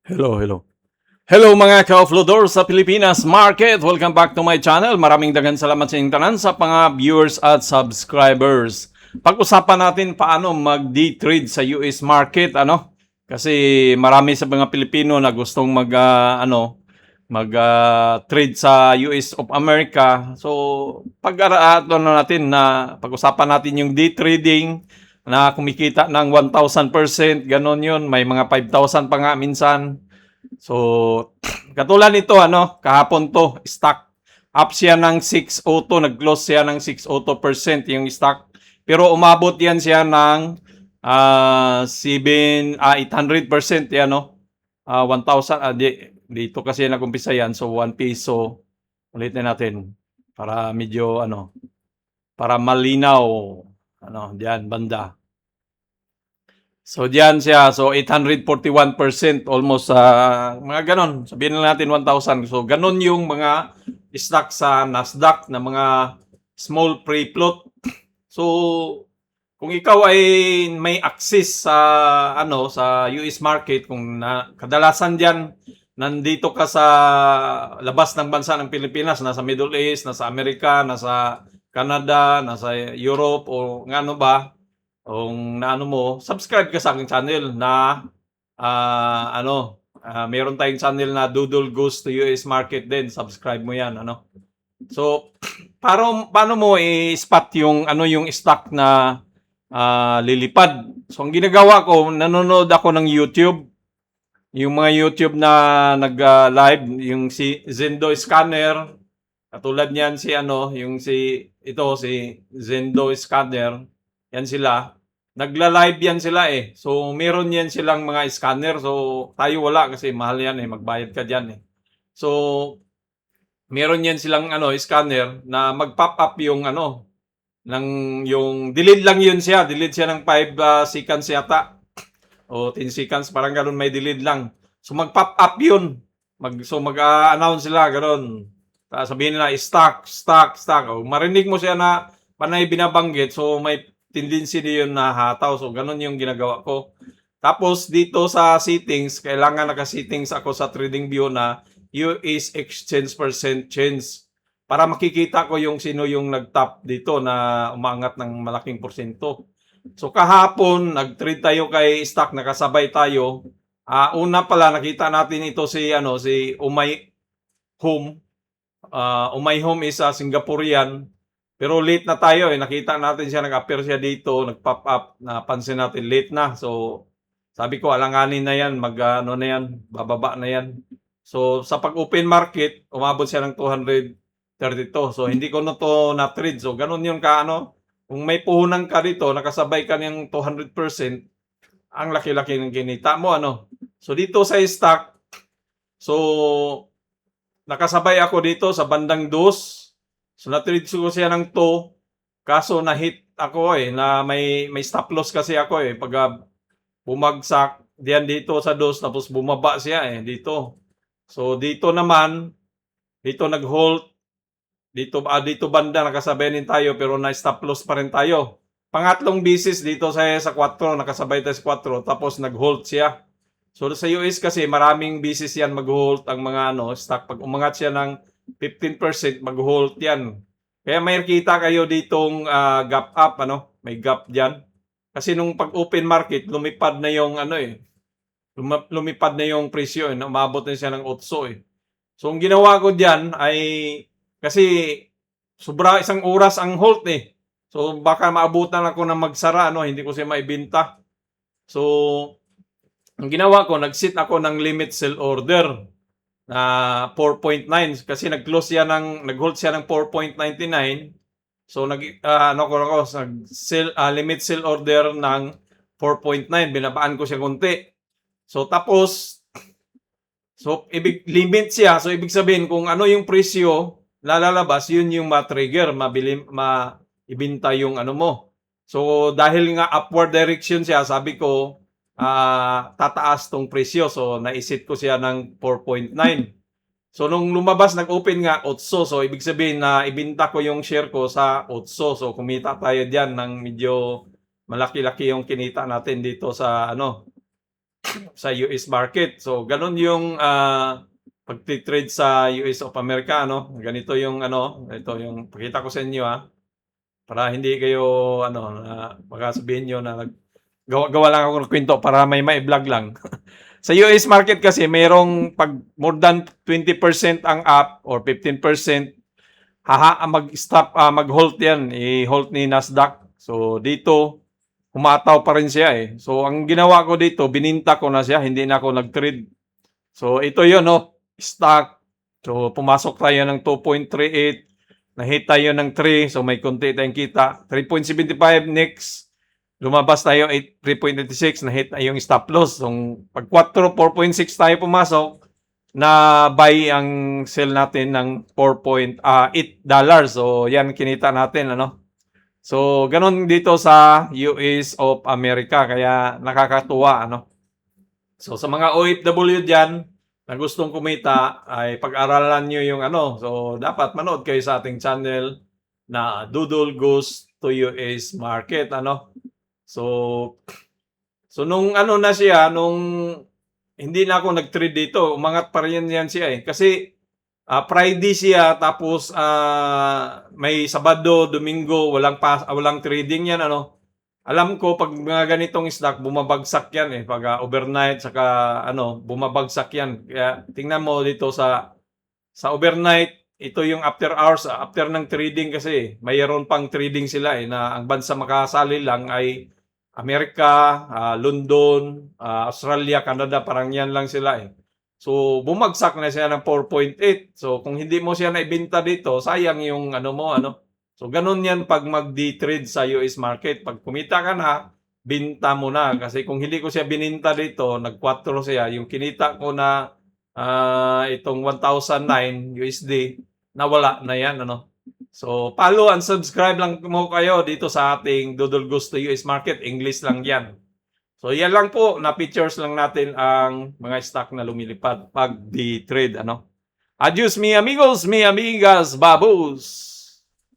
Hello, hello. Hello mga ka-offloader sa Pilipinas Market. Welcome back to my channel. Maraming daghang salamat sa inyong tanan sa mga viewers at subscribers. Pag-usapan natin paano mag-day trade sa US market, ano? Kasi marami sa mga Pilipino na gustong mag trade sa US of America. So, pag-usapan natin yung day trading na kumikita ng 1,000%, ganon yun. May mga 5,000 pa nga minsan. So, katulad nito, kahapon to, stock up siya ng 602, nag-close siya ng 602% yung stock. Pero umabot yan siya ng 800% yan, 1,000, dito kasi nag-umpisa yan, so 1 peso. Ulitin natin para medyo, para malinaw, diyan, banda. So diyan siya, so 841% almost mga ganon. Sabihin na natin 1,000. So ganon yung mga stock sa Nasdaq na mga small free float. So kung ikaw ay may access sa US market, kung kadalasan diyan nandito ka sa labas ng bansa ng Pilipinas, nasa Middle East, nasa Amerika, nasa Canada, nasa Europe o ngano ba, kung naano mo, subscribe ka sa aking channel na meron tayong channel na Doodle Goes to US Market din. Subscribe mo 'yan, So, paano mo i-spot yung stock na lilipad? So, ang ginagawa ko, nanonood ako ng YouTube. Yung mga YouTube na nag-live, yung si Zendo Scanner, katulad niyan si Zendo Scanner, yan sila. Nagla-live yan sila eh. So, meron yan silang mga scanner. So, tayo wala kasi mahal yan eh. Magbayad ka dyan eh. So, meron yan silang scanner na mag-pop up yung delete lang yun siya. Delete siya ng 5 seconds yata. O 10 seconds. Parang ganun, may delete lang. So, mag-pop up yun. Mag-announce sila, ganun. Sabihin nila, stock. O, marinig mo siya na panay binabanggit. So, may tendency din yun na hataw. So, ganun yung ginagawa ko. Tapos, dito sa settings, kailangan naka-settings ako sa TradingView na US Exchange Percent Change. Para makikita ko yung sino yung nag-top dito na umangat ng malaking porsyento. So, kahapon, nag-trade tayo kay stock, nakasabay tayo. Una pala, nakita natin ito si Umay Home. Umay Home is Singaporean. Pero late na tayo eh. Nakita natin siya, nag-appear siya dito, nag-pop up, napansin natin late na. So, sabi ko, alanganin na yan, bababa na yan. So, sa pag-open market, umabot siya ng 232. So, hindi ko na to na-trade. So, ganun yung kung may puhunan ka dito, nakasabay ka ng 200%, ang laki-laki ng kinita mo, So, dito sa stock, so, nakasabay ako dito sa bandang 2. So, na-trade ko siya ng 2. Kaso, na-hit ako na may stop loss kasi ako pag bumagsak, diyan dito sa 2, tapos bumaba siya dito. So, dito naman, dito nag-hold. Dito banda, nakasabay din tayo, pero na-stop loss pa rin tayo. Pangatlong bisis dito sa 4, nakasabay tayo sa 4, tapos nag-hold siya. So, sa US kasi, maraming bisis yan mag-hold ang mga stock. Pag umangat siya ng 15%, mag-hold yan. Kaya may kita kayo ditong gap up, may gap dyan. Kasi nung pag-open market, lumipad na yung lumipad na yung presyo, umabot na siya ng 8 . So, ang ginawa ko dyan ay, kasi sobra isang oras ang hold So, baka maabutan ako na magsara, hindi ko siya maibenta. So, ang ginawa ko, nag-set ako ng limit sell order na 4.9 kasi nag-close siya nag-hold siya ng 4.99. So limit sell order ng 4.9, binabaan ko siya konti. So tapos limit siya. So ibig sabihin kung ano yung presyo lalabas, yun yung ma-trigger, ibenta yung mo. So dahil nga upward direction siya, sabi ko tataas tong presyo. So, naisit ko siya ng 4.9. So, nung lumabas, nag-open nga 8. So, ibig sabihin na ibinta ko yung share ko sa 8. So, kumita tayo diyan ng medyo malaki-laki yung kinita natin dito sa sa US market. So ganun yung pagti-trade sa US of America, no? Ganito yung ano, ito yung pakita ko sa inyo para hindi kayo ano, baka sabihin niyo na gawa lang ako ng kwento para may mai-vlog lang. Sa US market kasi mayroong pag more than 20% ang up or 15% mag-stop, mag-halt yan, i-halt ni Nasdaq. So dito humataw pa rin siya eh. So ang ginawa ko dito, bininta ko na siya, hindi na ako nag-trade. So ito 'yon, no, stock. So pumasok tayo ng 2.38, nahit tayo ng 3, so may konti tayong kita. 3.75 next, lumabas tayo 3.86, nahit na yung stop loss. So pag 4.6 tayo pumasok, na buy ang sell natin ng $4.8. So yan kinita natin, ano. So ganun dito sa US of America, kaya nakakatuwa, ano. So sa mga OFW diyan na gustong kumita ay pag-aralan niyo yung ano. So dapat manood kayo sa ating channel na Doodle Goes to US Market, ano. So nung ano na siya, nung hindi na ako nag-trade dito, umangat pa rin yan siya eh. Kasi Friday siya, tapos may Sabado, Domingo, walang trading yan, ano. Alam ko pag mga ganitong stock bumabagsak yan eh, pag overnight saka ano, bumabagsak yan. Kaya tingnan mo dito sa overnight, ito yung after hours, after ng trading kasi mayroon pang trading sila eh, na ang bansa makasali lang ay Amerika, London, Australia, Canada, parang yan lang sila eh. So bumagsak na siya ng 4.8. So kung hindi mo siya naibenta dito, sayang yung ano mo, ano. So ganun yan pag mag-trade sa US market. Pag kumita ka na, binta mo na. Kasi kung hindi ko siya bininta dito, nag-4 siya, yung kinita ko na itong 1,009 USD, nawala na yan, ano. So follow and subscribe lang mo kayo dito sa ating Doodle Goes to US Market. English lang yan. So yan lang po, na-pictures lang natin ang mga stock na lumilipad pag di-trade, ano. Adios mi amigos, mi amigas, babos!